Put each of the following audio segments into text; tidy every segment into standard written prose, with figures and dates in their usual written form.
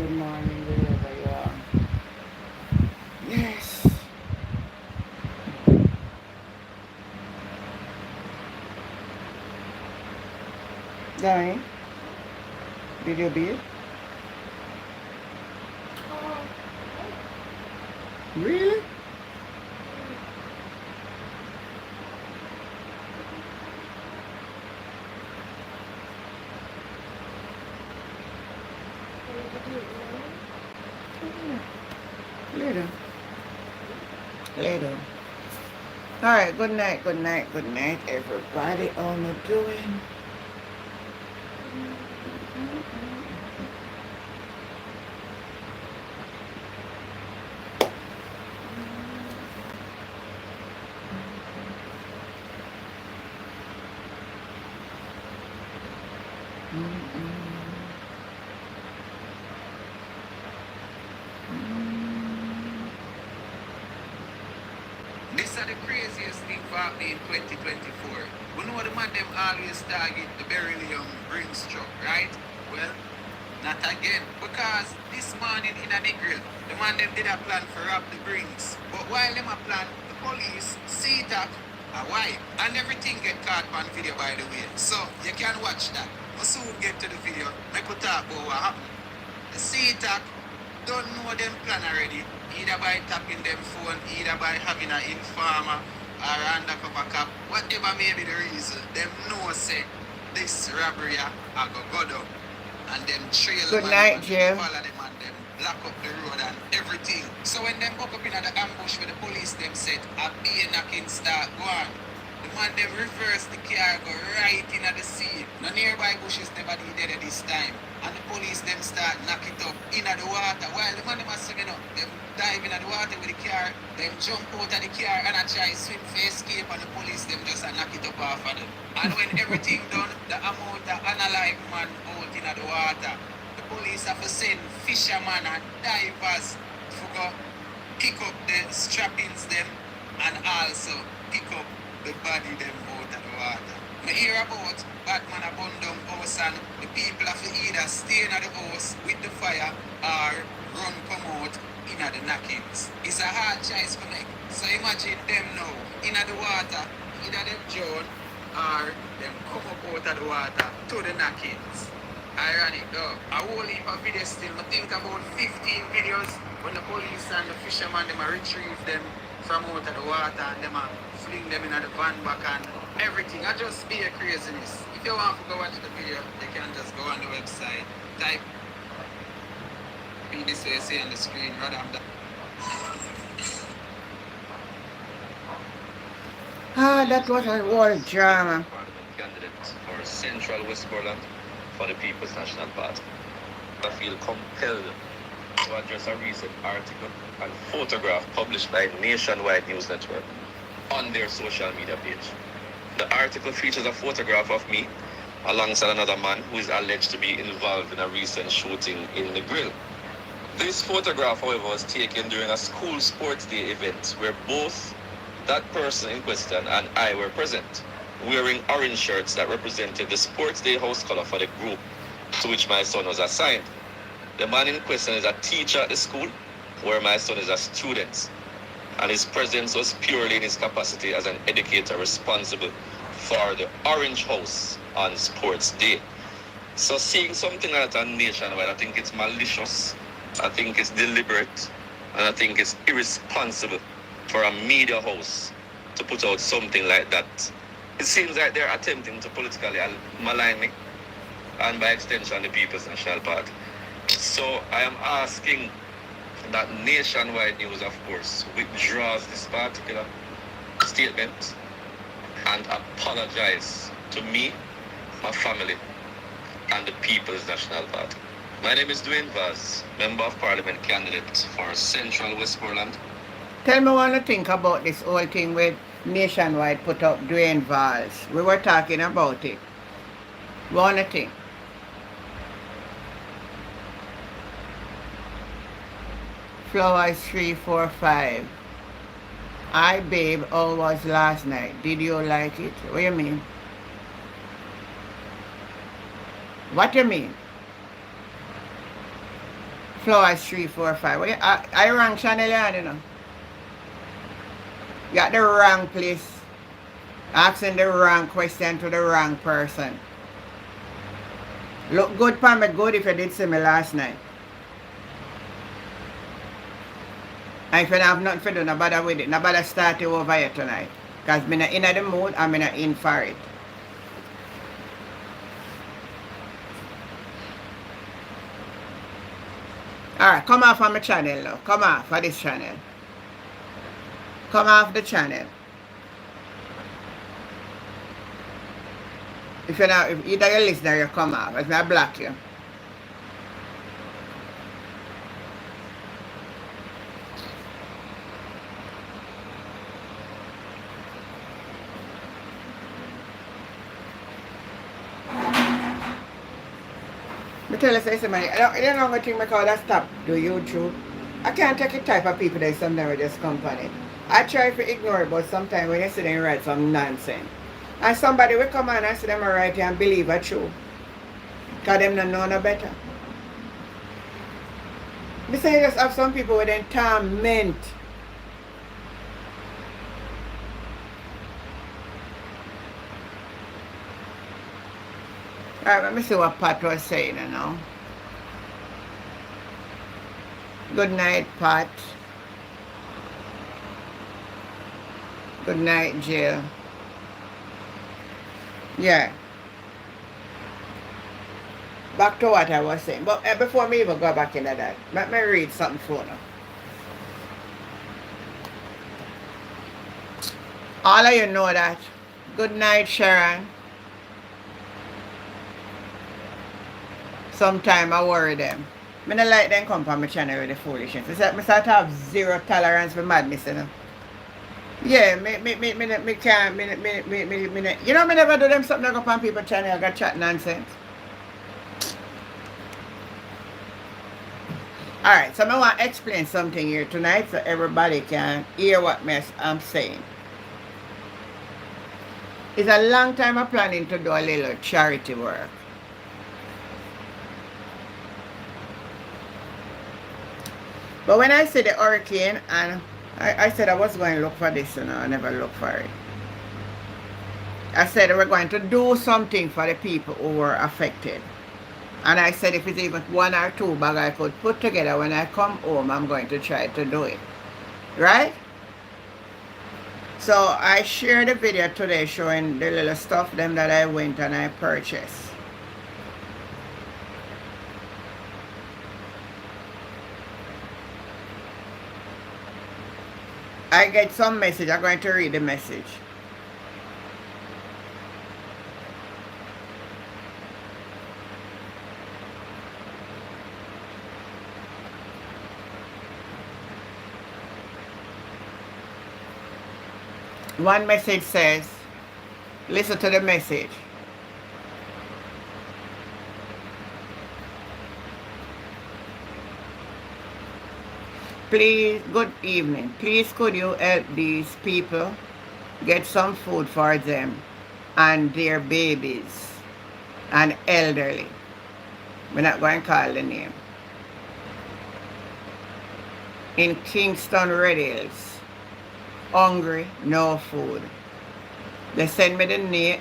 good morning, wherever you are. Yes. Danny, did you beat? Really? Later. Later. Alright, good night, good night, good night, everybody. How you doing? This is the craziest thing for happening in 2024. We know the man them always target the beryllium Brinks truck, right? Well, not again. Because this morning in a grill, the man them did a plan for rob the Brinks. But while them a plan, the police see that a wipe. And everything get caught on video, by the way. So you can watch that. We'll soon get to the video. Make we talk about what happened. The CTAC don't know them plan already, either by tapping them phone, either by having an informer or undercover cop, whatever may be the reason, them know say this robbery I go down. And them trail Good them night, and Jim. follow them and them block up the road and everything. So when them buck up in the ambush with the police them said a be knocking start go on. The man them reverse the car, go right in at the scene. No nearby bushes never did dead at this time. And the police them start knock it up in the water. While the man them are singing up, them dive in the water with the car, them jump out of the car and I try swim for escape and the police them just knock it up off of them. And when everything done, the amount of unalive man out in the water, the police have to send fishermen and divers to go pick up the strappings them and also pick up the body them out of the water. I hear about Batman a burn down house and the people have to either stay in the house with the fire or run come out in the knockings. It's a hard choice to make. So imagine them now in the water, either them drown or them come up out of the water to the knockings. Ironic though. A whole heap of videos still. I think about 15 videos when the police and the fishermen them retrieve them from out of the water and them fling them in the van back and everything. I just be a craziness. If you want to go watch the video, you can just go on the website, type be this way see on the screen rather than that. That was a whole drama. Parliament candidate for Central Westmoreland for the People's National Party. I feel compelled to address a recent article and photograph published by Nationwide News Network on their social media page. The article features a photograph of me alongside another man who is alleged to be involved in a recent shooting in the grill. This photograph, however, was taken during a school sports day event where both that person in question and I were present, wearing orange shirts that represented the sports day house color for the group to which my son was assigned. The man in question is a teacher at the school where my son is a student, and his presence was purely in his capacity as an educator responsible for the Orange House on Sports Day. So seeing something like that on Nationwide, I think it's malicious, I think it's deliberate, and I think it's irresponsible for a media house to put out something like that. It seems like they're attempting to politically malign me, and by extension the People's National Party. So I am asking that Nationwide News, of course, withdraws this particular statement and apologize to me, my family, and the People's National Party. My name is Vows, Member of Parliament candidate for Central Westmoreland. Tell me what you think about this whole thing with Nationwide put up Vows. We were talking about it. What do you think? Flowers 345. Hi babe, how was last night? Did you like it? What do you mean? What do you mean? Flowers 345. Well, I wrong channel, you know. You got the wrong place. Asking the wrong question to the wrong person. Look good for me, good if you did see me last night. And if you don't have nothing to do, no bother with it. No bother start it over here tonight. Because I'm not in the mood, I'm not in for it. Alright, come off on my channel now. Come off of this channel. Come off the channel. If you're not, if either you listen or you come off, if I block you. I tell you, say money. I don't know what thing I call that stop do YouTube. I can't take the type of people that sometimes just come on it. I try to ignore it, but sometimes when you see them write some nonsense. And somebody will come on and see them right and believe it true. Because them don't know no better. Me say you just have some people with them torment. Alright, let me see what Pat was saying now. Good night, Pat. Good night, Jill. Yeah. Back to what I was saying. But before me even go back into that, let me read something for you. All of you know that. Good night, Sharon. Sometimes I worry them. I don't like them come from my channel with the foolishness. It's like I start to have zero tolerance for madness, you know. Yeah, me can't, you know, me never do them something like up on people's channel, I got chat nonsense. Alright, so I want to explain something here tonight so everybody can hear what I'm saying. It's a long time I'm planning to do a little charity work. But when I see the hurricane, and I said I was going to look for this, you know, I never looked for it. I said we're going to do something for the people who were affected. And I said if it's even 1 or 2 bags I could put together when I come home, I'm going to try to do it. Right? So I shared a video today showing the little stuff them that I went and I purchased. I get some message. I'm going to read the message. One message says, listen to the message. Please, good evening. Please could you help these people get some food for them and their babies and elderly. We're not going to call the name. In Kingston Red Hills. Hungry, no food. They send me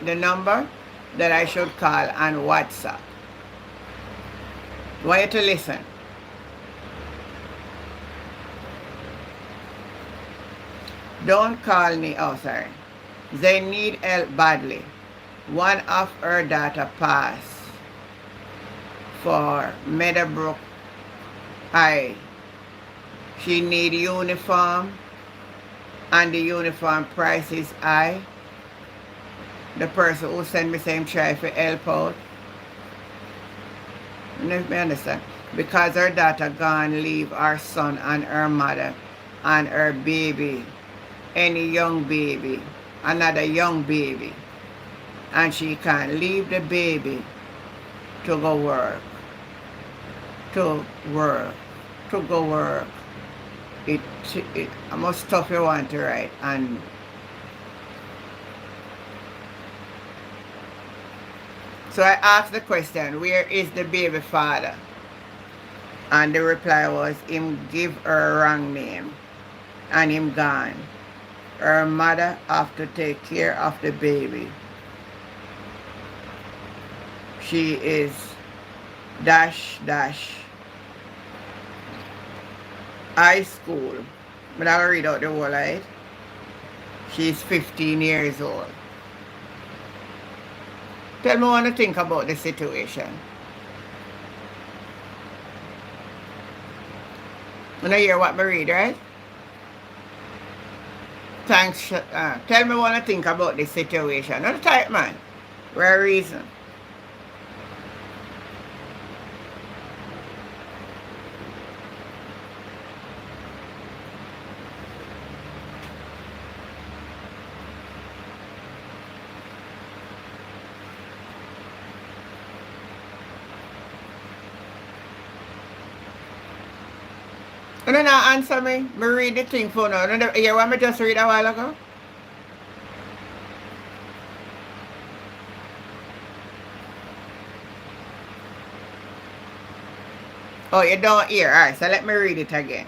the number that I should call on WhatsApp. I want you to listen. Don't call me, oh sorry. They need help badly. One of her daughter passed for Meadowbrook High. She need uniform and the uniform price is high. The person who sent me saying try to help out. Let me understand. Because her daughter gone leave her son and her mother and her baby. Any young baby, another young baby, and she can't leave the baby to go work, to go work. It I must stuff you want to write. And so I asked the question, where is the baby father? And the reply was, him give her wrong name and him gone. Her mother have to take care of the baby. She is dash dash high school. But I'll read out the whole of it. She's 15 years old. Tell me what you think about the situation. You know hear what I read, right? Thanks. Tell me what you think about the situation. Not the type, man. For a reason. You don't answer me. Me read the thing for now. You want me just read a while ago? Oh, you don't hear. Alright, so let me read it again.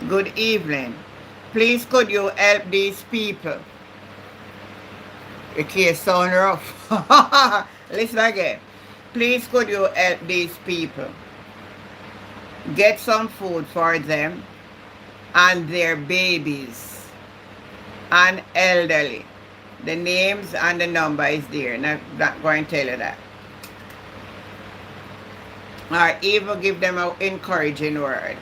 Good evening. Please could you help these people? Your case sound rough. Listen again. Please could you help these people? Get some food for them and their babies and elderly. The names and the number is there. Not going to tell you that. Or even give them an encouraging word.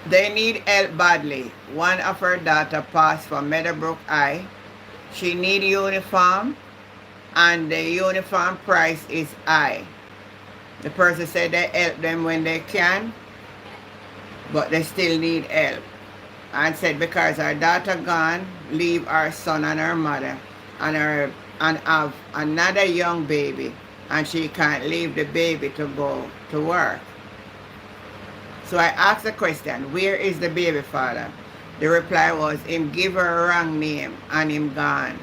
They need help badly. One of her daughter passed from Meadowbrook High. She need uniform and the uniform price is high. The person said they help them when they can, but they still need help. And said because her daughter gone, leave her son and her mother and have another young baby, and she can't leave the baby to go to work. So I asked the question, where is the baby father? The reply was, him give her a wrong name and him gone.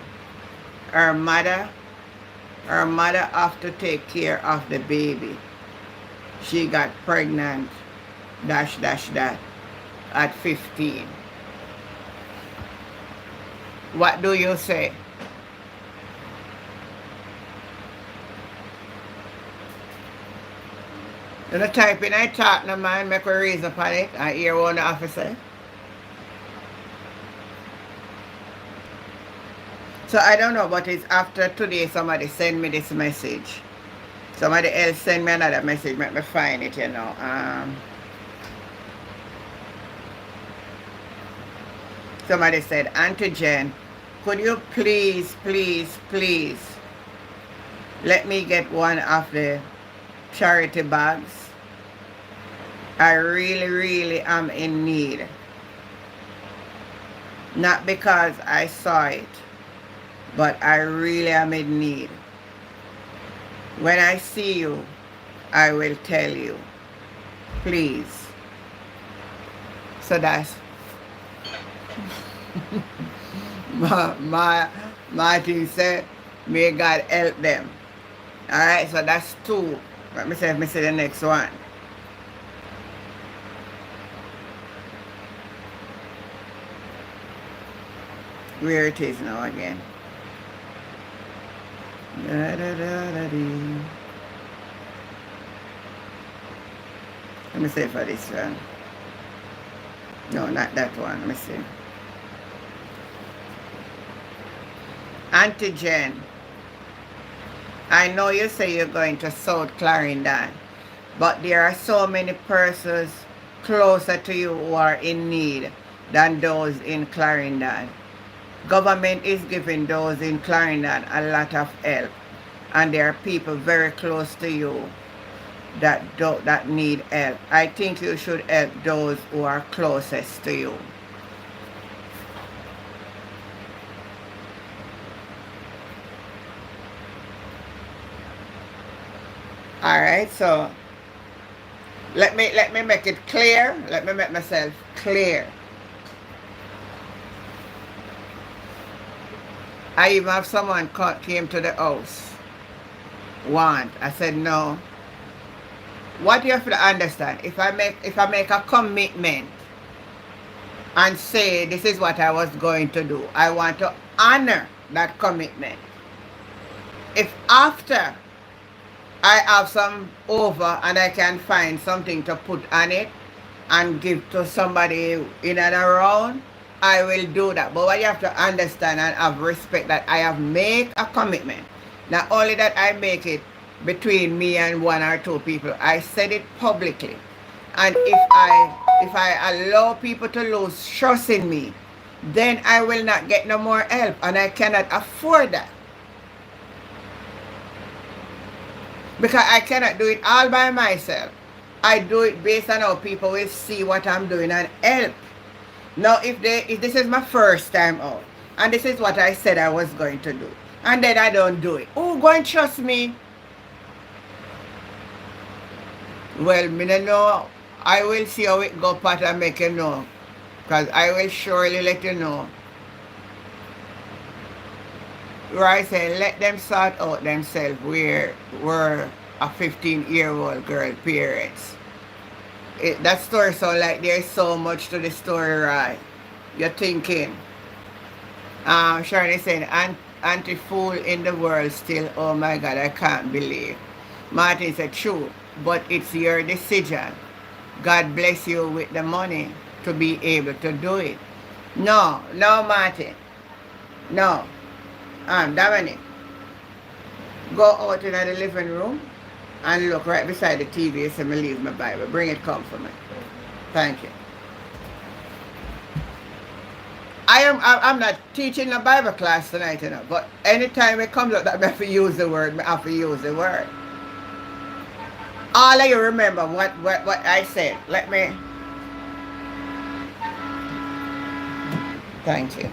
Her mother have to take care of the baby. She got pregnant, dash dash dash, at 15. What do you say? You know, type in I talk no man, make a raise up on it and hear what the officer. So I don't know, but it's after today somebody send me this message. Somebody else send me another message, make me find it, you know. Somebody said, Auntie Jen, could you please let me get one of the charity bags? I really am in need. Not because I saw it, but I really am in need. When I see you, I will tell you. Please. So that's my thing said, may God help them. Alright, so that's two. Let me see the next one. Where it is now again. Let me see for this one. No, not that one. Let me see. Auntie Jen, I know you say you're going to South Clarendon, but there are so many persons closer to you who are in need than those in Clarendon. Government is giving those in Clarendon a lot of help, and there are people very close to you that need help. I think you should help those who are closest to you. Alright, so let me make it clear. Let me make myself clear. I even have someone came to the house. I said no. What you have to understand, if I make a commitment and say this is what I was going to do, I want to honor that commitment. If after I have some over and I can find something to put on it and give to somebody in and around, I will do that. But what you have to understand and have respect that I have made a commitment. Not only that I make it between me and one or two people, I said it publicly. And if I allow people to lose trust in me, then I will not get no more help, and I cannot afford that. Because I cannot do it all by myself. I do it based on how people will see what I'm doing and help. Now, if this is my first time out, and this is what I said I was going to do, and then I don't do it, who go and trust me? Well, me no know. I will see how it go, Pat, and make you know. Because I will surely let you know. Where I say, let them sort out themselves where we're a 15-year-old girl parents. That story sounds like there's so much to the story, right? You're thinking. Shirley saying, anti-fool in the world still, oh my God, I can't believe. Martin said, true, but it's your decision. God bless you with the money to be able to do it. No, Martin. No. Dominic, go out in the living room and look right beside the TV and say, me leave my Bible. Bring it come for me. Thank you. I'm not teaching a Bible class tonight, you know, but anytime it comes up that I have to use the word, I have to use the word. All of you remember what I said. Let me. Thank you.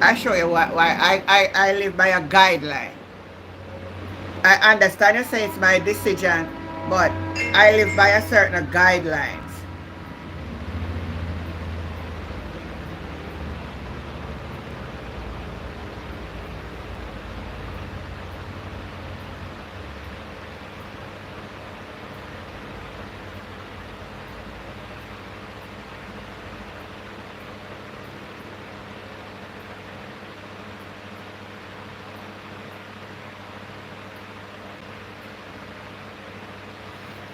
I show you why I live by a guideline. I understand you say it's my decision, but I live by a certain guidelines.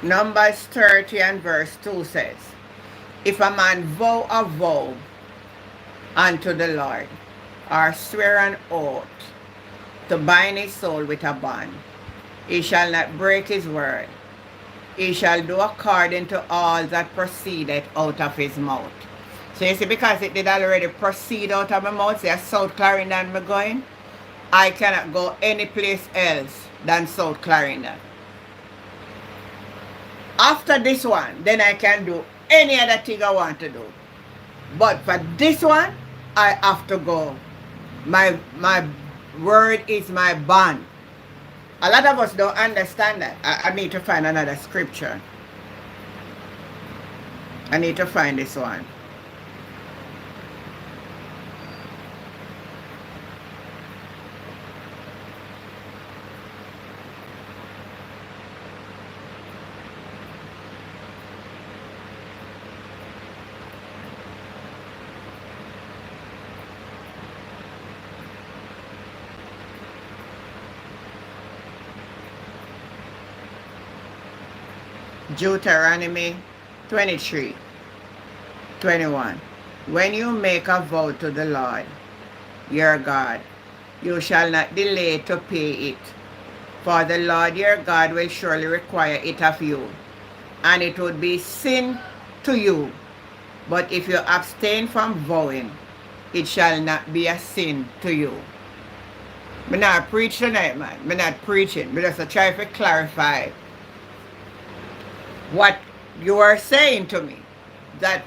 Numbers 30 and verse 2 says, if a man vow a vow unto the Lord, or swear an oath to bind his soul with a bond, he shall not break his word. He shall do according to all that proceeded out of his mouth. So you see, because it did already proceed out of my mouth, say South Clarendon me going, I cannot go any place else than South Clarendon. After this one, then I can do any other thing I want to do. But for this one, I have to go. My word is my bond. A lot of us don't understand that. I need to find another scripture. I need to find this one. Deuteronomy 23:21. When you make a vow to the Lord, your God, you shall not delay to pay it, for the Lord your God will surely require it of you, and it would be sin to you. But if you abstain from vowing, it shall not be a sin to you. Me not preach tonight, man. Me not preaching. Me just try to clarify what you are saying to me, that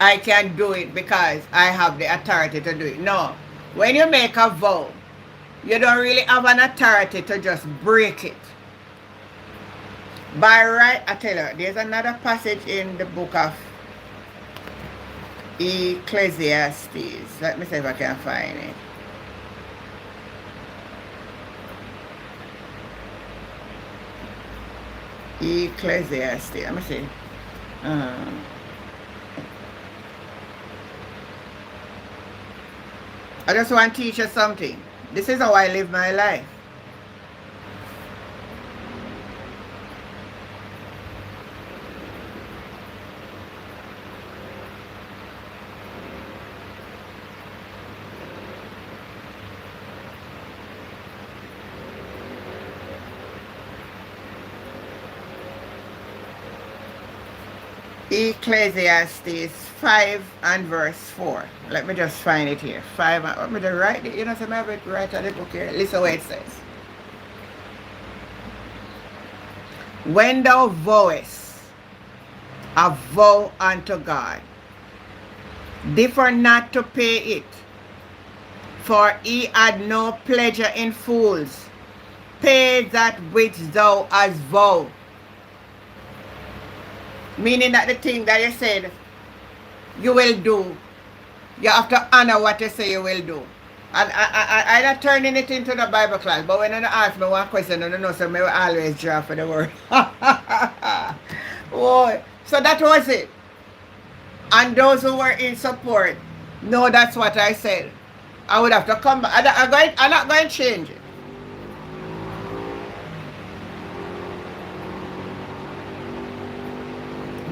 I can do it because I have the authority to do it. No. When you make a vow, you don't really have an authority to just break it. By right, I tell you, there's another passage in the book of Ecclesiastes. Let me see if I can find it. Ecclesiastes. Let me see. I just want to teach you something. This is how I live my life. Ecclesiastes 5 and verse 4. Let me just find it here. 5 and, let me just write it. You know, some of it right at the book here. Listen what it says. When thou vowest a vow unto God, differ not to pay it, for he had no pleasure in fools. Pay that which thou hast vowed. Meaning that the thing that you said you will do, you have to honor what you say you will do. And I'm not turning it into the Bible class, but when you ask me one question, I don't know, so I will always draw for the word. Oh, so that was it. And those who were in support, no, that's what I said. I would have to come back. I'm not going to change it.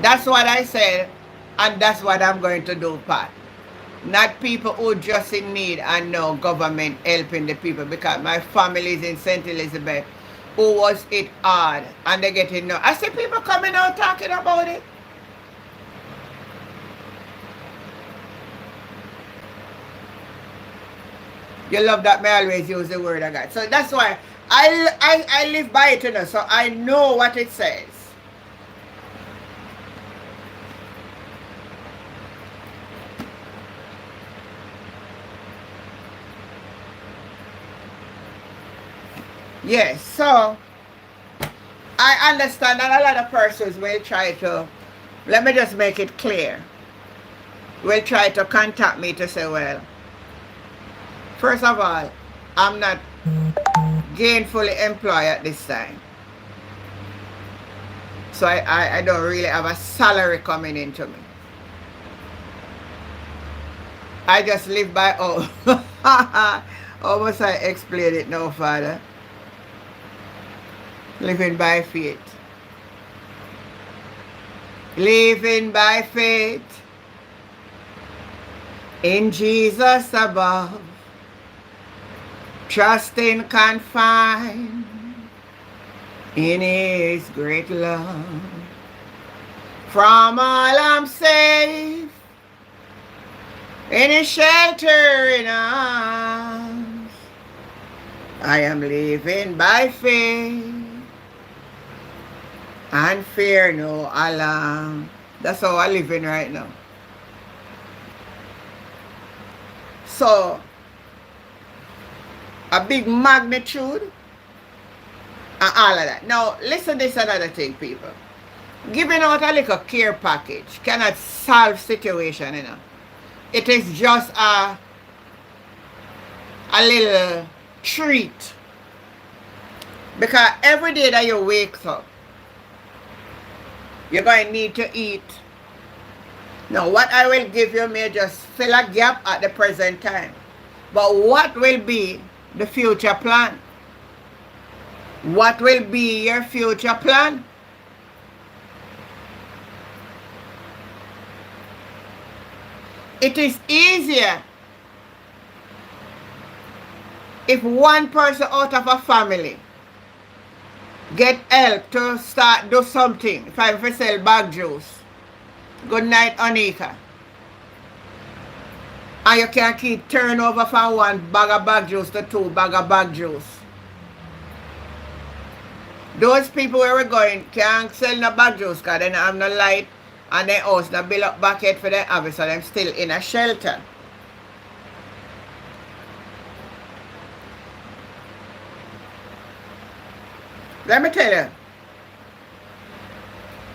That's what I said, and that's what I'm going to do, Pat. Not people who just in need and no government helping the people, because my family is in St. Elizabeth who was it hard and they getting no. I see people coming out talking about it. You love that me always use the word of God. So that's why I live by it, you know, so I know what it says. Yes, so I understand that a lot of persons will try to, let me just make it clear, will try to contact me to say, well, first of all, I'm not gainfully employed at this time. So I don't really have a salary coming into me. I just live by, how must I explain it now, Father? Living by faith. Living by faith in Jesus above. Trusting confined in his great love. From all I'm safe in his sheltering arms. I am living by faith and fear no alarm. That's how I'm living right now. So, a big magnitude and all of that. Now, listen to this another thing, people. Giving out a little care package cannot solve situation, you know. It is just a little treat. Because every day that you wake up, you're going to need to eat. Now, what I will give you may just fill a gap at the present time. But what will be the future plan? What will be your future plan? It is easier if one person out of a family get help to start do something. If I ever sell bag juice, good night, Anika. And you can keep turnover from one bag of bag juice to two bag of bag juice. Those people where we're going can't sell no bag juice because they don't have no light and their house no build up bucket for their harvest, so they're still in a shelter. Let me tell you,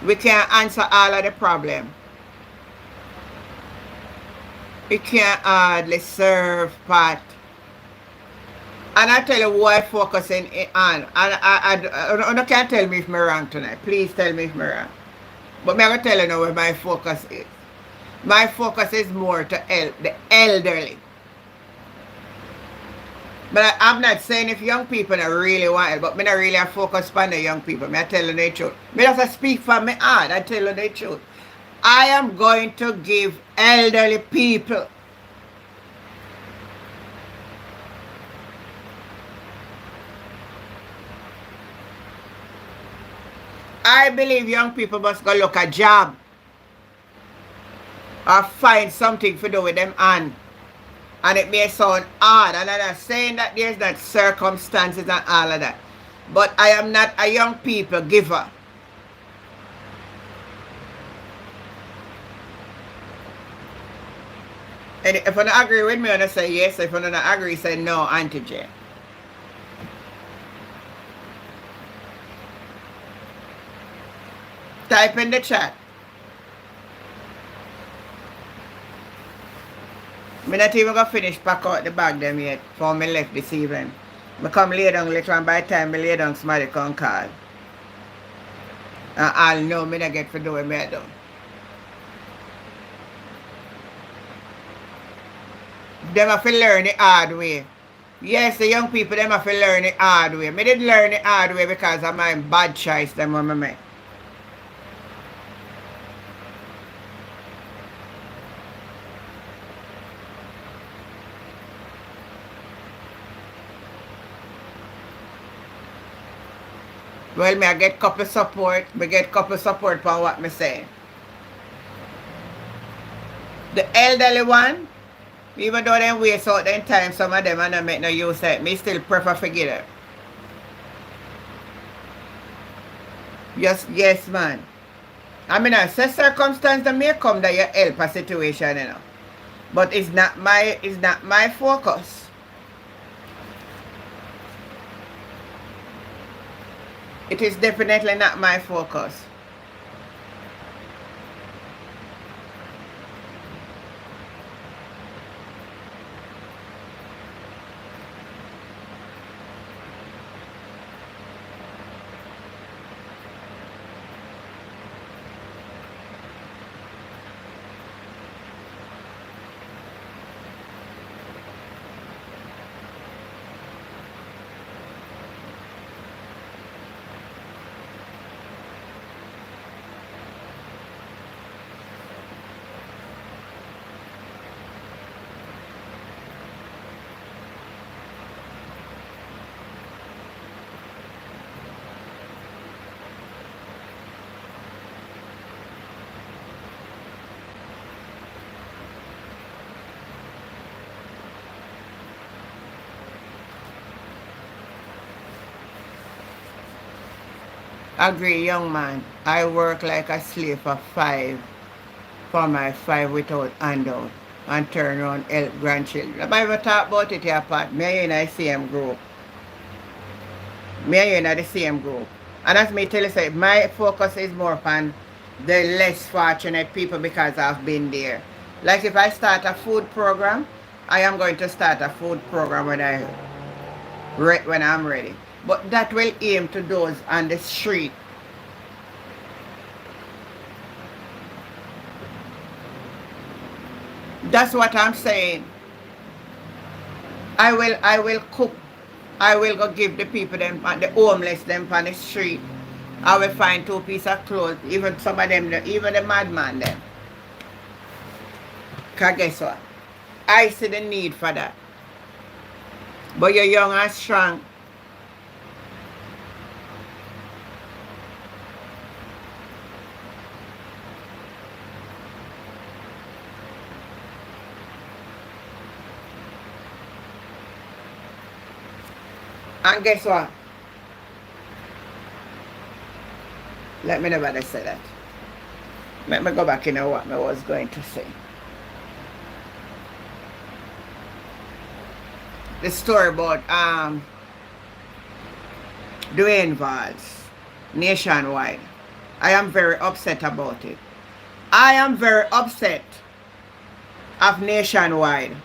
we can't answer all of the problem. It can hardly serve Pat. And I tell you who I focusing on. And you can't tell me if I'm wrong tonight. Please tell me if I'm wrong. But I'm going to tell you now where my focus is. My focus is more to help the elderly. But I'm not saying if young people don't really want it, but I don't really focus on the young people. I tell you the truth. I just speak from my heart. I tell you the truth. I am going to give elderly people I believe young people must go look a job or find something to do with them hand. And it may sound hard, and I'm not saying that there's not circumstances and all of that. But I am not a young people giver. And if you don't agree with me, I'm going to say yes. If you don't agree, say no, Auntie J. Type in the chat. I'm not even going to finish pack out the bag them yet before I left this evening. I come lay down later and by the time I lay down, somebody come call. And I'll know me not get to do what I do. Them have to learn the hard way. Yes, the young people, them have to learn the hard way. I didn't learn the hard way because of my bad choice them when I make. Well, I get couple support. I get couple support for what I say. The elderly one, even though they waste out their time, some of them and I make no use of it, me still prefer forget it. Yes, man. I mean, I say circumstance that may come that you help a situation, you know. But it's not my focus. It is definitely not my focus. Agree, young man. I work like a slave for my 5 without handout and turn around help grandchildren. If I ever talk about it here, Pat, me and you in the same group. Me and you in the same group. And as me tell you, say, my focus is more on the less fortunate people because I've been there. Like if I start a food program, I am going to start a food program when I'm ready. But that will aim to those on the street. That's what I'm saying. I will cook. I will go give the people them, the homeless them on the street. I will find 2 pieces of clothes, even some of them, even the madman them. Because guess what? I see the need for that. But you're young and strong. And guess what? Let me never say that. Let me go back into what I was going to say. The story about doing Vows nationwide. I am very upset about it. I am very upset of nationwide.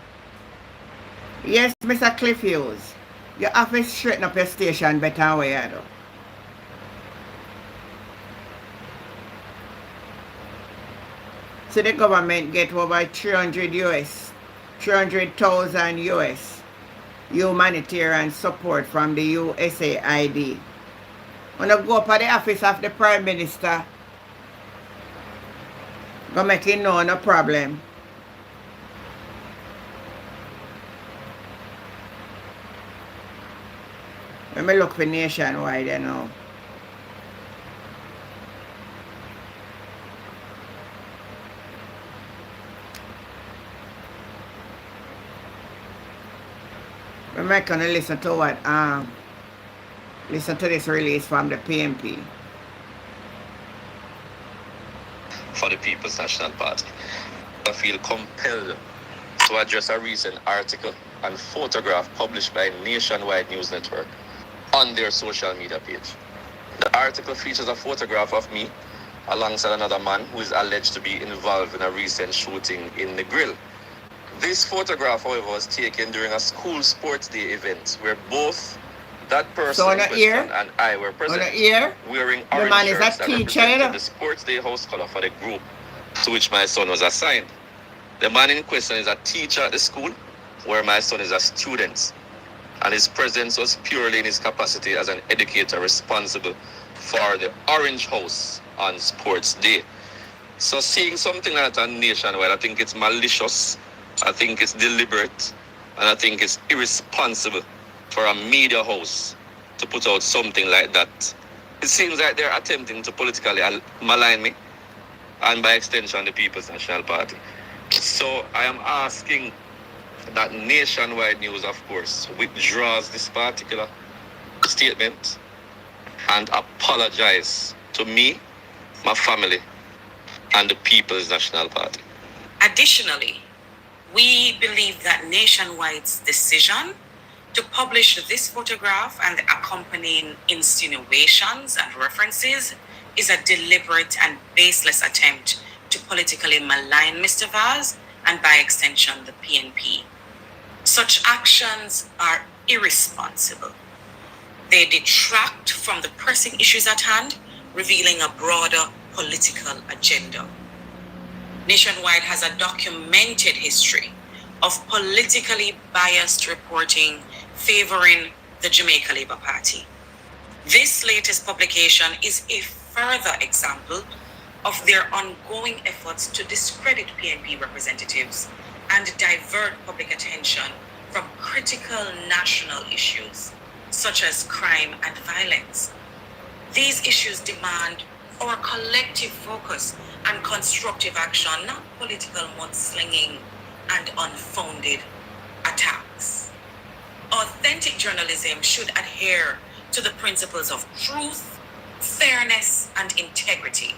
Yes, Mr. Cliff Hughes. You have to straighten up your station better way you do. So the government get over 300 US, 300,000 US humanitarian support from the USAID. When you go up at the office of the Prime Minister, go make it know no problem. Let me look for nationwide, you know. We're not gonna listen to what listen to this release from the PNP. For the People's National Party. I feel compelled to address a recent article and photograph published by Nationwide News Network on their social media page. The article features a photograph of me alongside another man who is alleged to be involved in a recent shooting in the grill. This photograph, however, was taken during a school sports day event where both that person So in question and I were present, wearing orange shirts that represented the sports day house color for the group to which my son was assigned. The man in question is a teacher at the school where my son is a student, and his presence was purely in his capacity as an educator responsible for the Orange House on Sports Day. So seeing something like that nationwide, I think it's malicious, I think it's deliberate, and I think it's irresponsible for a media house to put out something like that. It seems like they're attempting to politically malign me, and by extension the People's National Party. So I am asking that Nationwide News, of course, withdraws this particular statement and apologize to me, my family, and the People's National Party. Additionally, we believe that Nationwide's decision to publish this photograph and the accompanying insinuations and references is a deliberate and baseless attempt to politically malign Mr. Vows and by extension the PNP. Such actions are irresponsible. They detract from the pressing issues at hand, revealing a broader political agenda. Nationwide has a documented history of politically biased reporting favoring the Jamaica Labour Party. This latest publication is a further example of their ongoing efforts to discredit PNP representatives and divert public attention from critical national issues such as crime and violence. These issues demand our collective focus and constructive action, not political mudslinging and unfounded attacks. Authentic journalism should adhere to the principles of truth, fairness, and integrity.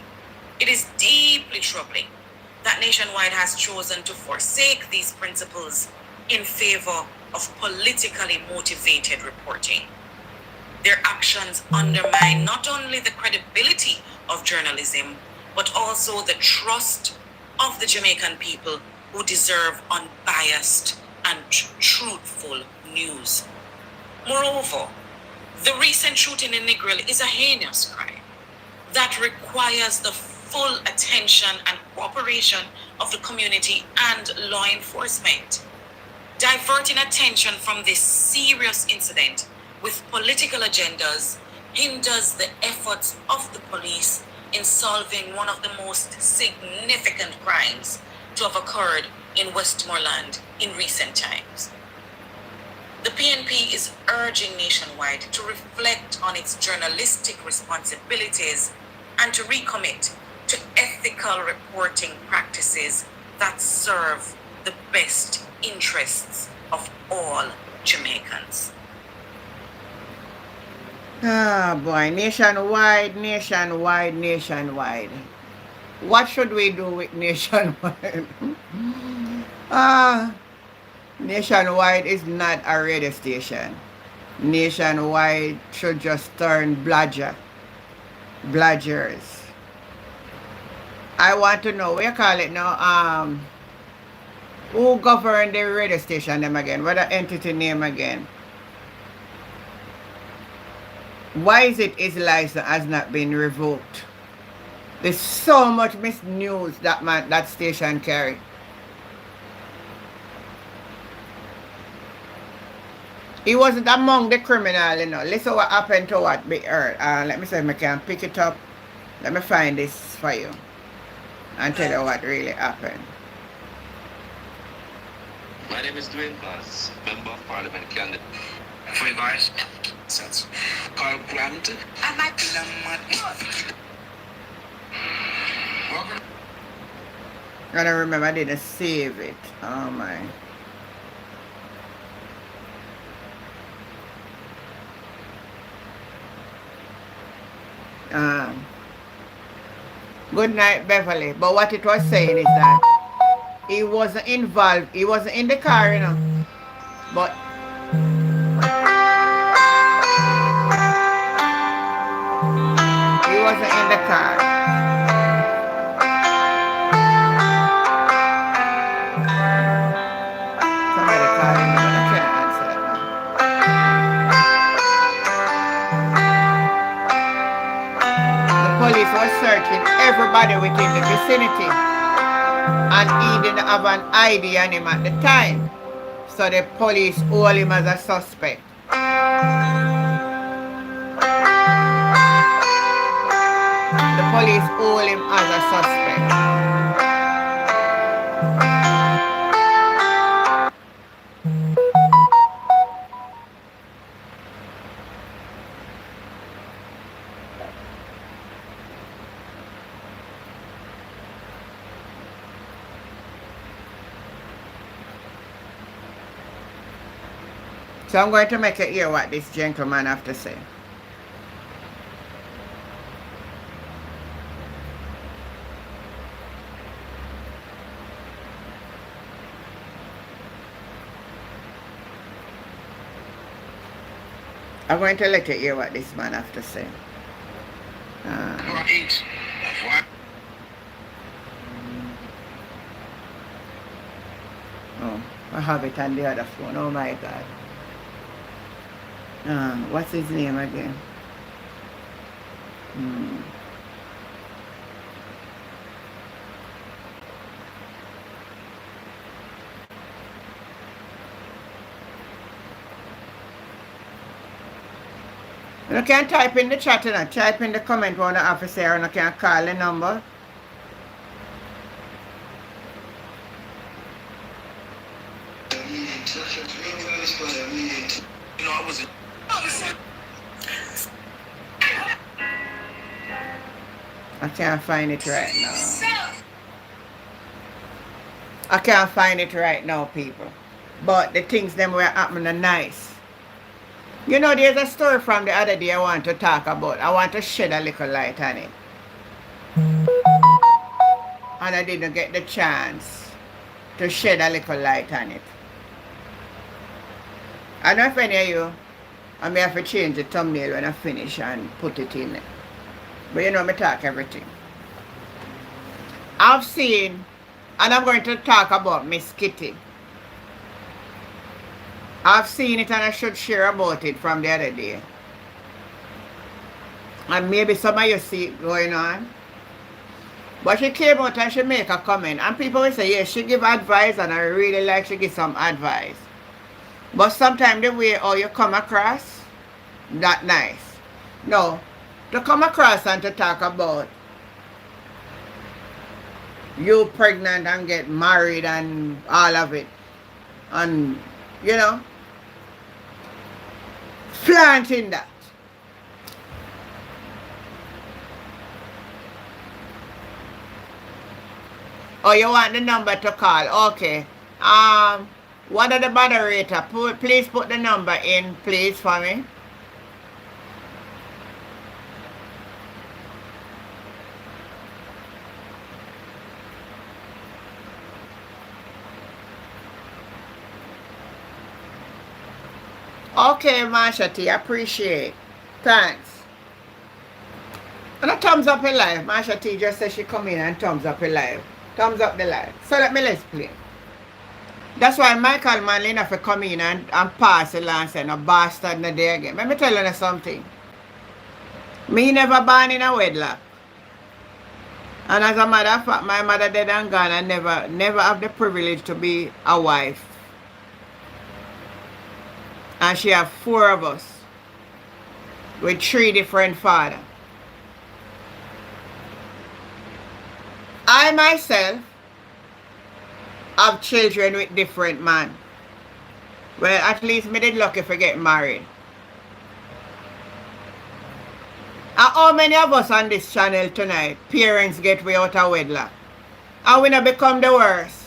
It is deeply troubling that Nationwide has chosen to forsake these principles in favor of politically motivated reporting. Their actions undermine not only the credibility of journalism, but also the trust of the Jamaican people who deserve unbiased and truthful news. Moreover, the recent shooting in Negril is a heinous crime that requires the full attention and cooperation of the community and law enforcement. Diverting attention from this serious incident with political agendas hinders the efforts of the police in solving one of the most significant crimes to have occurred in Westmoreland in recent times. The PNP is urging Nationwide to reflect on its journalistic responsibilities and to recommit to ethical reporting practices that serve the best interests of all Jamaicans. Ah, boy, nationwide. What should we do with nationwide? Nationwide is not a radio station. Nationwide should just turn bludgers. I want to know, what you call it now? Who govern the radio station them again? What the entity name again? Why is it his license has not been revoked? There's so much missed news that station carry. He wasn't among the criminal, you know. Listen what happened to what Big Earl. Let me see if I can pick it up. Let me find this for you and tell you what really happened. My name is Dwayne Vows, Member of Parliament candidate. For you guys, since Carl Grant, I might be the man. I don't remember, I didn't save it. Oh my. Good night, Beverly. But what it was saying is that he wasn't involved. He wasn't in the car, you know. But he wasn't in the car. Somebody calling me, but I can't answer it now. The police was searching everybody within the vicinity, and he didn't have an ID on him at the time. So the police hold him as a suspect. The police hold him as a suspect. So I'm going to make you hear what this gentleman have to say. I'm going to let you hear what this man have to say. Oh, I have it on the other phone. Oh my God. What's his name again? You can type in the chat and type in the comment on the officer and you can call the number. I can't find it right now. I can't find it right now, people. But the things them were happening are nice. You know, there's a story from the other day I want to talk about. I want to shed a little light on it. And I didn't get the chance to shed a little light on it. I don't know if any of you, I may have to change the thumbnail when I finish and put it in there. But you know, me talk everything. I've seen, and I'm going to talk about Miss Kitty. I've seen it and I should share about it from the other day. And maybe some of you see it going on. But she came out and she make a comment. And people will say, yes, she give advice and I really like she give some advice. But sometimes the way how you come across, not nice. No, to come across and to talk about you pregnant and get married and all of it. And, you know, flaunting that. Oh, you want the number to call? Okay. One of the moderator, please put the number in, please, for me. Okay, Marsha T, appreciate. Thanks. And a thumbs up in live. Marsha T just said she come in and thumbs up in live. Thumbs up the live. So let's play. That's why Michael Manley have to come in and pass the land and a bastard in the day again. Let me tell you something. Me never born in a wedlock. And as a matter of fact, my mother dead and gone and never have the privilege to be a wife. And she have 4 of us with 3 different fathers. I myself have children with different men. Well, at least me did lucky for get married. And how many of us on this channel tonight, parents get way out of wedlock? And we not become the worst.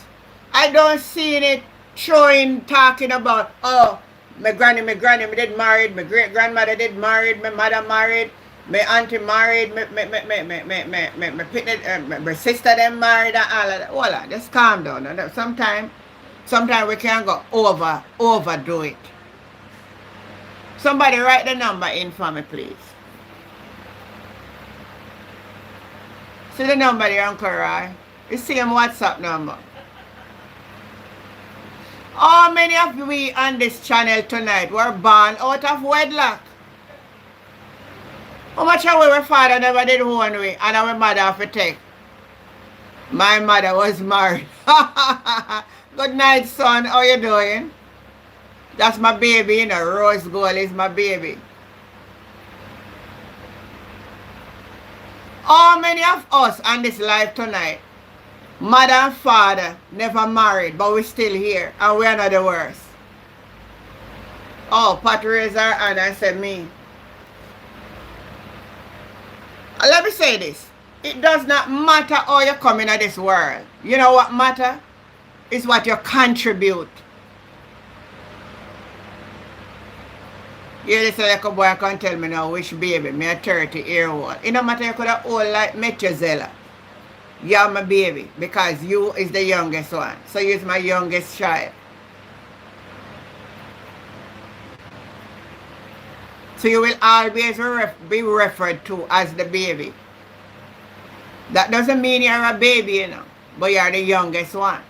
I don't see it showing, talking about, oh, my granny me did married, my great grandmother did married, my mother married, my auntie married, my sister them married and all of that. Voila, just calm down. Sometimes we can go overdo it. Somebody write the number in for me, please. See the number there, Uncle Roy? You see him WhatsApp number. How many of we on this channel tonight were born out of wedlock? How much of our father never did one way and our mother have to take? My mother was married. Good night, son. How you doing? That's my baby, you know. Rose Gold is my baby. How many of us on this live tonight, mother and father never married, but we're still here and we're not the worst? Oh, Pat raised her hand and said me. Let me say this. It does not matter how you come into this world. You know what matter? It's what you contribute. You listen like a boy can tell me now which baby, me a 30-year-old. It no matter you could have old like Methuselah. You're my baby because you is the youngest one. So you're my youngest child. So you will always be referred to as the baby. That doesn't mean you're a baby, you know, but you're the youngest one.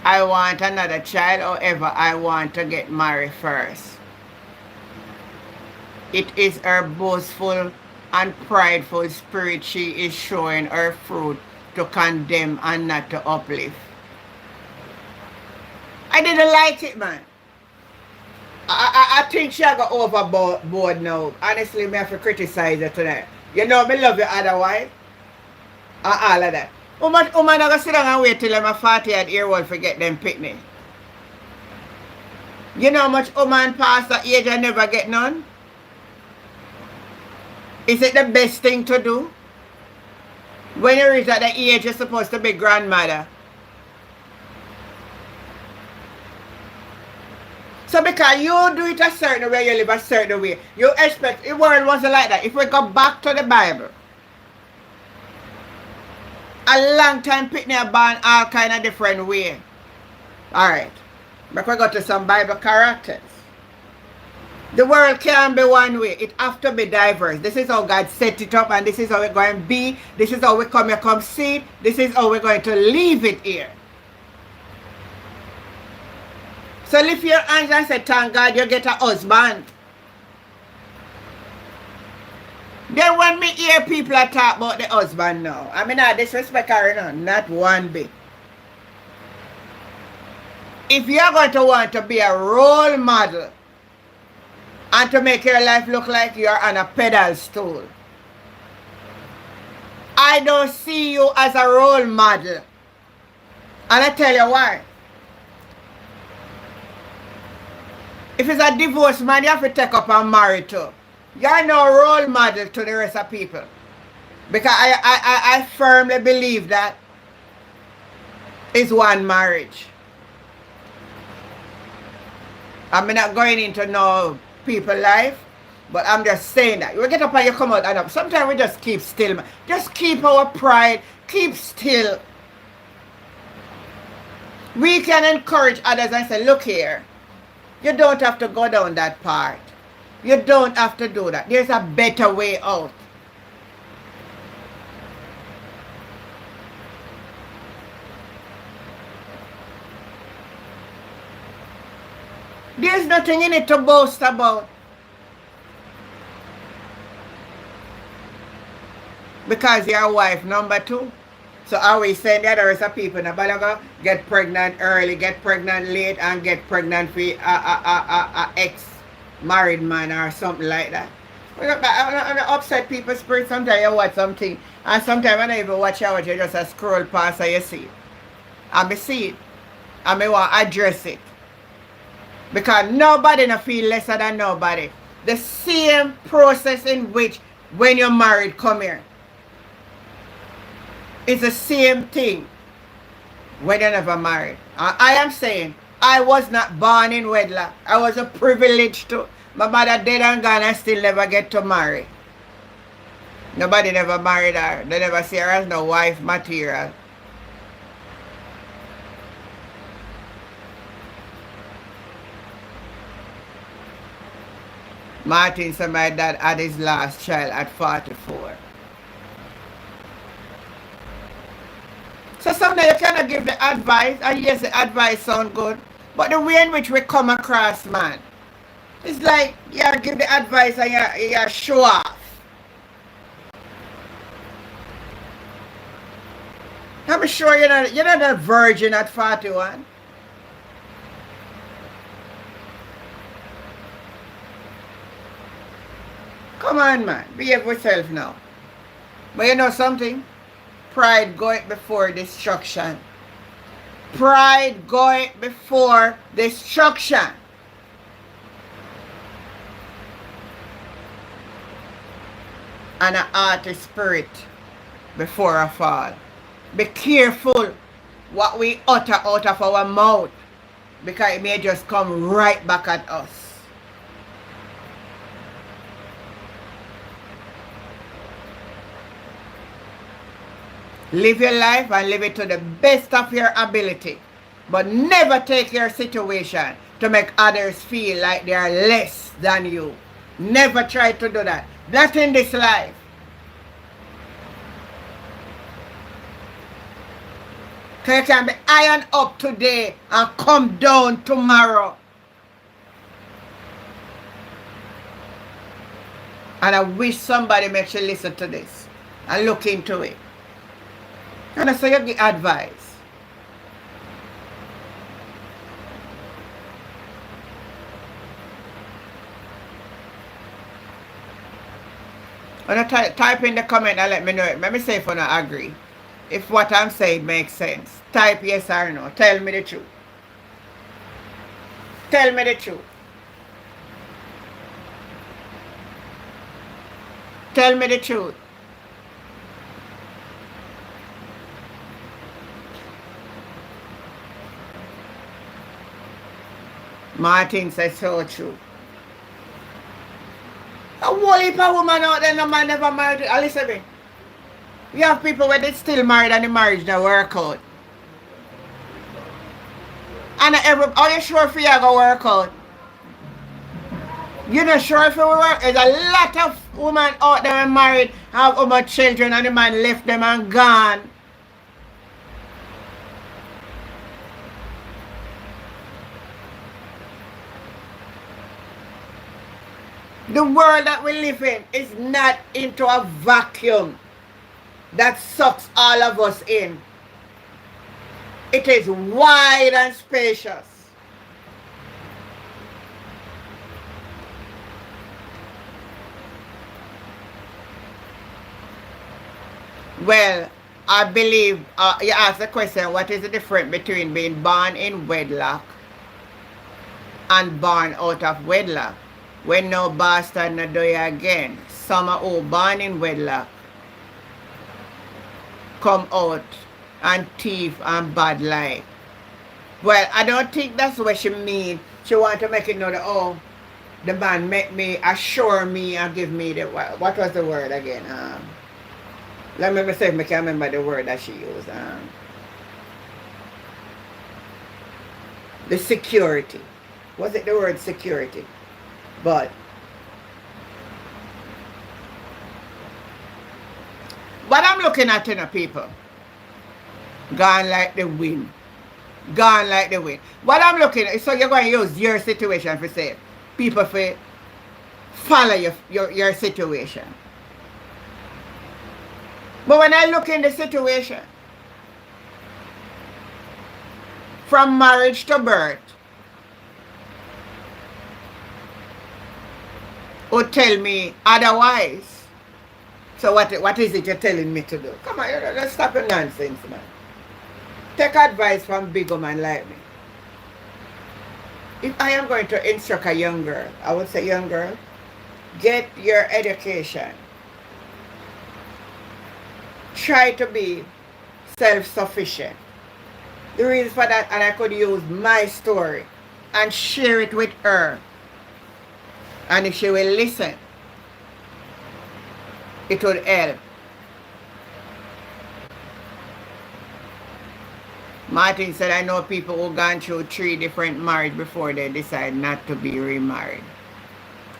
I want another child, however, I want to get married first. It is her boastful and prideful spirit she is showing her fruit to condemn and not to uplift. I didn't like it, man. I think she got overboard now. Honestly, me have to criticize her tonight. You know, me love you otherwise. And all of that. Woman not gonna sit down and wait till I'm a 40-year-old to get them picnic. You know how much woman past that age and never get none? Is it the best thing to do? When you reach at the age you're supposed to be grandmother. So because you do it a certain way, you live a certain way, you expect the world wasn't like that. If we go back to the Bible, a long time picnic born all kind of different way. Alright. But we go to some Bible characters. The world can't be one way. It have to be diverse. This is how God set it up and this is how it's going to be. This is how we come here, come see it. This is how we're going to leave it here. So lift your hands and say, thank God you get a husband. Then when me hear people talk about the husband now, I mean, I disrespect her, you know, not one bit. If you're going to want to be a role model and to make your life look like you're on a pedal stool, I don't see you as a role model. And I tell you why. If it's a divorced man, you have to take up and marry too. You're no role model to the rest of people. Because I firmly believe that it's one marriage. I'm not going into no people's life, but I'm just saying that. You get up and you come out and up. Sometimes we just keep still. Just keep our pride. Keep still. We can encourage others and say, look here. You don't have to go down that part. You don't have to do that. There's a better way out. There's nothing in it to boast about. Because your wife number two. So are we saying the other rest of people in Balaga get pregnant early, get pregnant late, and get pregnant for a ex-married man or something like that? I upset people's spirit. Sometimes you watch something, and sometimes when I even watch out, you just a scroll past and you see it. And me see it. And me want to address it. Because nobody no feel lesser than nobody. The same process in which when you're married, come here. It's the same thing when you're never married. I am saying, I was not born in wedlock. I was a privilege to. My mother dead and gone, I still never get to marry. Nobody never married her. They never see her as no wife material. Martin said my dad had his last child at 44. So sometimes you cannot give the advice, and yes, the advice sound good, but the way in which we come across, man, it's like you give the advice and you show off. I'm sure you're not a virgin at 41. Come on, man. Behave yourself now. But you know something? Pride goeth before destruction. Pride goeth before destruction. And a haughty spirit before a fall. Be careful what we utter out of our mouth, because it may just come right back at us. Live your life and live it to the best of your ability. But never take your situation to make others feel like they are less than you. Never try to do that. Not in this life. Because you can be iron up today and come down tomorrow. And I wish somebody makes you listen to this and look into it. And I say you give advice. When I type in the comment and let me know it. Let me say if you don't agree. If what I'm saying makes sense. Type yes or no. Tell me the truth. Tell me the truth. Tell me the truth. Martin says so true. A whole heap of woman out there, no man never married. Listen to me. You have people where they still married and the marriage don't work out. And are you sure if you're going to work out? You're not sure if it will work? There's a lot of women out there married, have over children, and the man left them and gone. The world that we live in is not into a vacuum that sucks all of us in. It is wide and spacious. Well, I believe you asked the question, what is the difference between being born in wedlock and born out of wedlock? When no bastard no do you again. Some are all born in wedlock come out and thief and bad life. Well, I don't think that's what she mean. She want to make it know that, oh, the man make me, assure me and give me the, what was the word again? Let me see if I can remember the word that she used. The security. Was it the word security? But I'm looking at, people, gone like the wind. Gone like the wind. What I'm looking at, so you're going to use your situation for say, people for follow your situation. But when I look in the situation, from marriage to birth, would tell me otherwise. So what is it you're telling me to do? Come on, let's stop your nonsense, man. Take advice from big man like me. If I am going to instruct a young girl, I would say, young girl, get your education. Try to be self-sufficient. The reason for that, and I could use my story and share it with her. And if she will listen, it would help. Martin said, I know people who gone through 3 different marriages before they decide not to be remarried.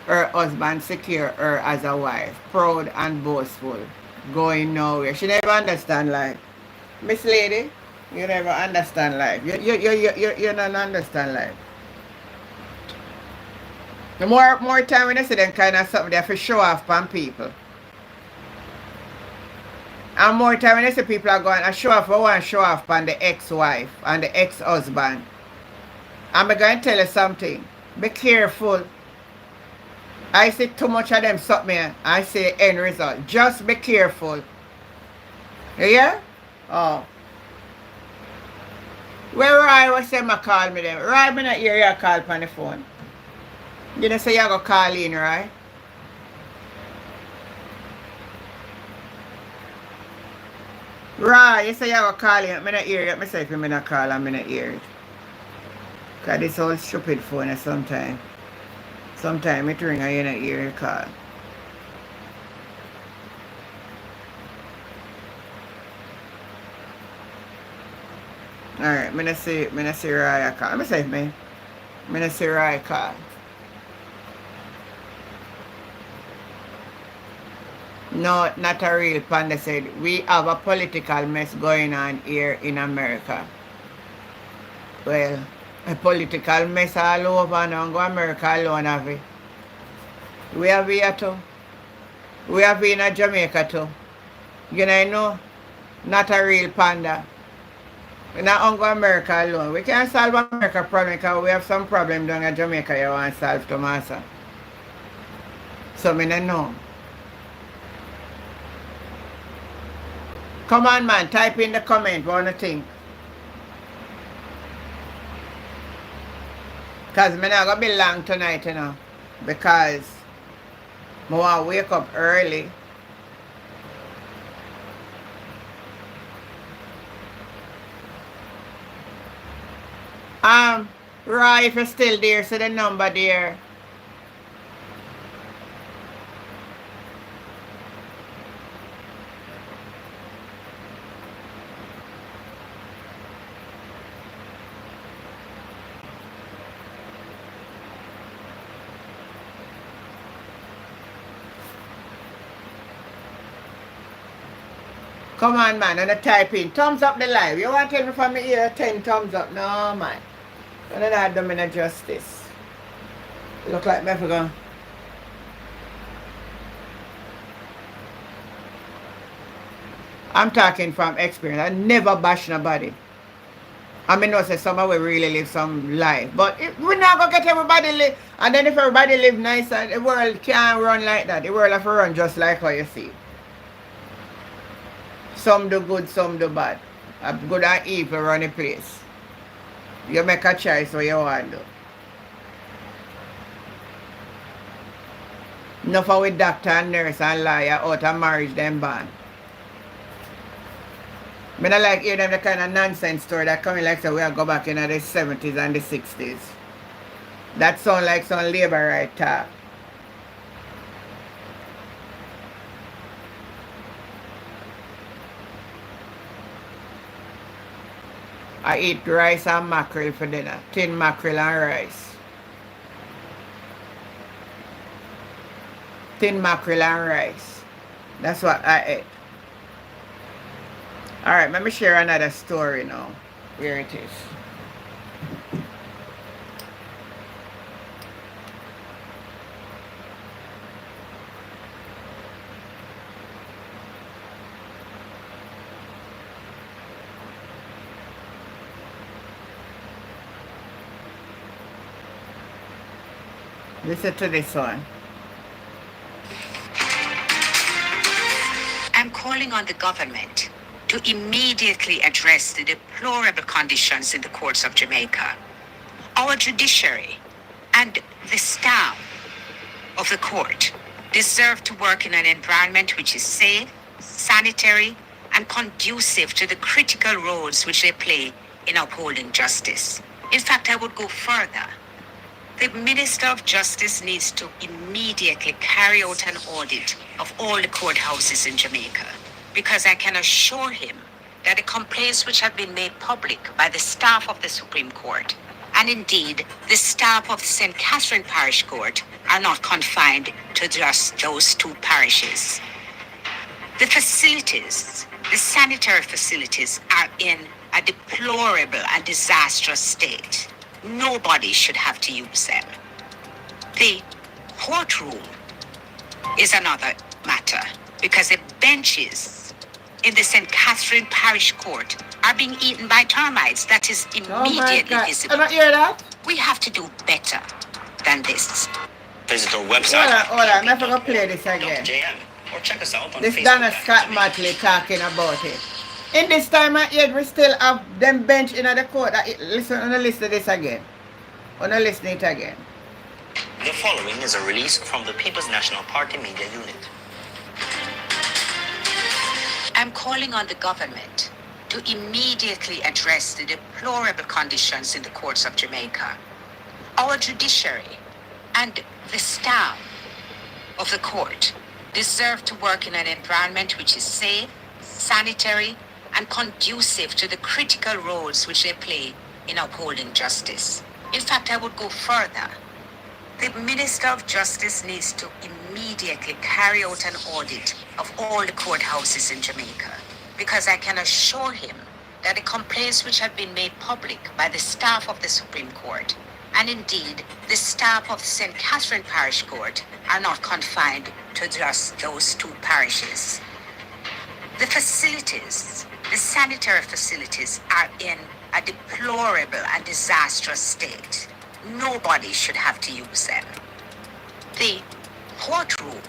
Her husband secure her as a wife, proud and boastful, going nowhere. She never understand life. Miss Lady, you never understand life. You don't understand life. The more time when I see them kind of something they have to show off on people. And more time when I see people are going to show off, I want to show off on the ex-wife and the ex-husband. I'm going to tell you something. Be careful. I see too much of them something. I see end result. Just be careful. You hear? Oh. Where Roy was saying I call me them. Roy, me not hear you call on the phone. You know say you go call in, right? Right, you say you go call in. I not hear it. Myself, I not call and I not hear it. Because this whole stupid phone is sometimes. Sometimes it ring and you not hear it call. Alright, I not see Raya call. Let me say me. I not see Raya call. No, not a real panda said, we have a political mess going on here in America. Well, a political mess all over now. Go America alone have it. We have here too. We have in Jamaica too. You know, not a real panda. We're not going to America alone. We can't solve America problem because we have some problem down in Jamaica you want to solve to master. So I don't know. Come on, man. Type in the comment what you think. Because I'm not going to be long tonight, you know. Because I want to wake up early. Roy, if you're still there, so the number there. Come on, man, and type in. Thumbs up the live. You want to tell me from me ear 10 thumbs up? No, man. And then I do me justice. Look like me for I'm talking from experience. I never bash nobody. I mean, no, say somebody will really live some life. But we're not going to get everybody live. And then if everybody live nice, and the world can't run like that. The world have to run just like how you see. Some do good, some do bad. Good and evil run the place. You make a choice what you want to do. Enough of with doctor and nurse and lawyer out of marriage them ban. I don't like hear them the kind of nonsense story that coming like so we go back in the 70s and the 60s. That sound like some labor right talk. I eat rice and mackerel for dinner. Tin mackerel and rice. Tin mackerel and rice. That's what I ate. Alright, let me share another story now. Where it is. Listen to this one. I'm calling on the government to immediately address the deplorable conditions in the courts of Jamaica. Our judiciary and the staff of the court deserve to work in an environment which is safe, sanitary, and conducive to the critical roles which they play in upholding justice. In fact, I would go further. The Minister of Justice needs to immediately carry out an audit of all the courthouses in Jamaica, because I can assure him that the complaints which have been made public by the staff of the Supreme Court, and indeed the staff of the St. Catherine Parish Court, are not confined to just those two parishes. The facilities, the sanitary facilities, are in a deplorable and disastrous state. Nobody should have to use them. The courtroom is another matter, because the benches in the St. Catherine Parish Court are being eaten by termites. That is immediately visible. I don't hear that. We have to do better than this. Visit our website. Hold on. I'm not going to play this again. Or check us out on This Facebook Donna at Scott Jamaica. Matley talking about it. In this time of year, we still have them bench in the court. Listen, I'm going to listen to this again. I'm going to listen it again. The following is a release from the People's National Party Media Unit. I'm calling on the government to immediately address the deplorable conditions in the courts of Jamaica. Our judiciary and the staff of the court deserve to work in an environment which is safe, sanitary, and conducive to the critical roles which they play in upholding justice. In fact, I would go further. The Minister of Justice needs to immediately carry out an audit of all the courthouses in Jamaica, because I can assure him that the complaints which have been made public by the staff of the Supreme Court, and indeed the staff of the St. Catherine Parish Court, are not confined to just those two parishes. The facilities, the sanitary facilities, are in a deplorable and disastrous state. Nobody should have to use them. The courtroom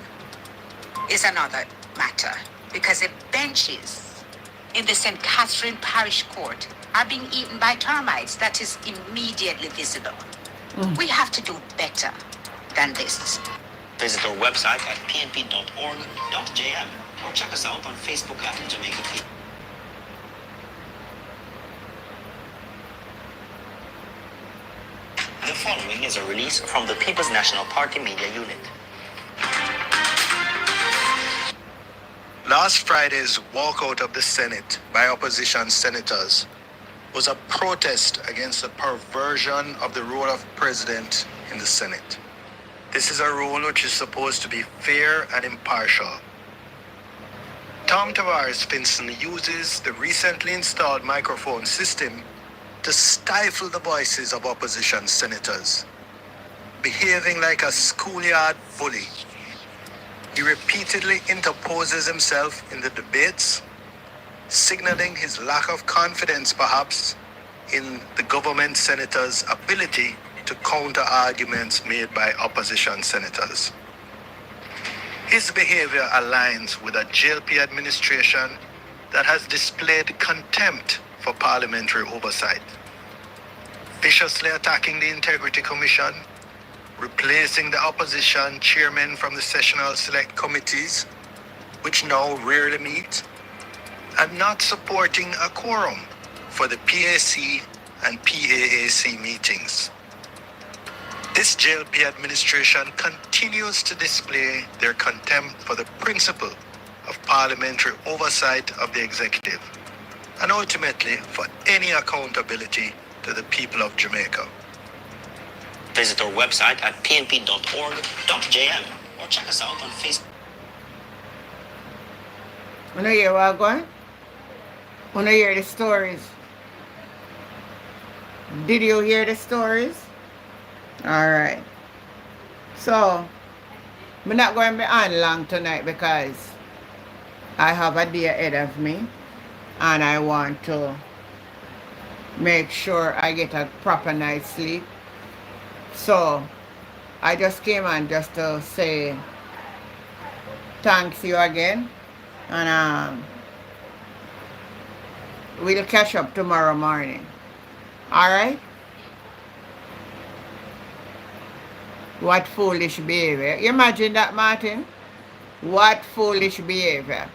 is another matter, because the benches in the St. Catherine Parish Court are being eaten by termites. That is immediately visible. We have to do better than this. Visit our website at pnp.org.jm or check us out on Facebook at Jamaica People. The following is a release from the People's National Party Media Unit. Last Friday's walkout of the Senate by opposition senators was a protest against the perversion of the role of president in the Senate. This is a role which is supposed to be fair and impartial. Tom Tavares Finson uses the recently installed microphone system to stifle the voices of opposition senators, behaving like a schoolyard bully. He repeatedly interposes himself in the debates, signaling his lack of confidence perhaps in the government senators' ability to counter arguments made by opposition senators. His behavior aligns with a JLP administration that has displayed contempt for parliamentary oversight, viciously attacking the Integrity Commission, replacing the opposition chairmen from the sessional select committees, which now rarely meet, and not supporting a quorum for the PAC and PAAC meetings. This JLP administration continues to display their contempt for the principle of parliamentary oversight of the executive, and ultimately for any accountability to the people of Jamaica. Visit our website at pnp.org.jm or check us out on Facebook. Wanna hear what I'm going? Wanna hear the stories? Did you hear the stories? Alright. So, I'm not going to be on long tonight because I have a day ahead of me and I want to make sure I get a proper night's sleep. So, I just came on just to say thanks you again. And we'll catch up tomorrow morning. Alright? What foolish behavior. You imagine that, Martin? What foolish behavior.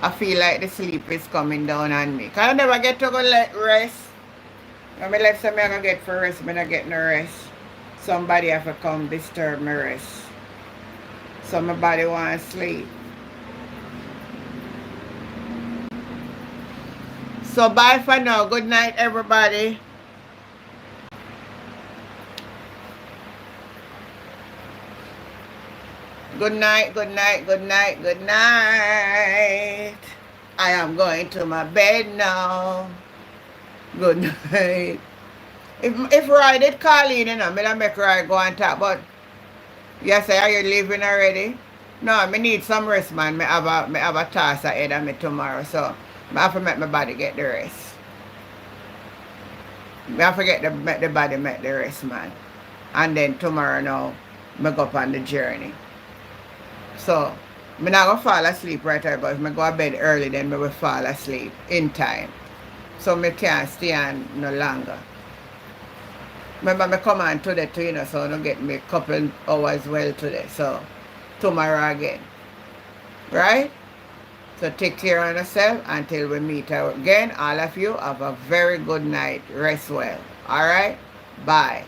I feel like the sleep is coming down on me. Cause I never get to go let rest. When me left some I go get for rest, me not get no rest. Somebody have to come disturb my rest. So my body want to sleep. So bye for now. Good night, everybody. Good night, good night, good night, good night. I am going to my bed now. Good night. If Roy did call in, you know, me not make Roy go and talk, but you say, are you leaving already? No, I need some rest, man. Me have a task ahead of me tomorrow, so I have to make my body get the rest. I have to make the body make the rest, man. And then tomorrow now, I go up on the journey. So, I'm not going to fall asleep right away, but if I go to bed early, then I will fall asleep in time. So, I can't stay on no longer. Remember, I come on today too, you know, so I don't get me a couple hours well today. So, tomorrow again. Right? So, take care of yourself until we meet again. All of you have a very good night. Rest well. Alright? Bye.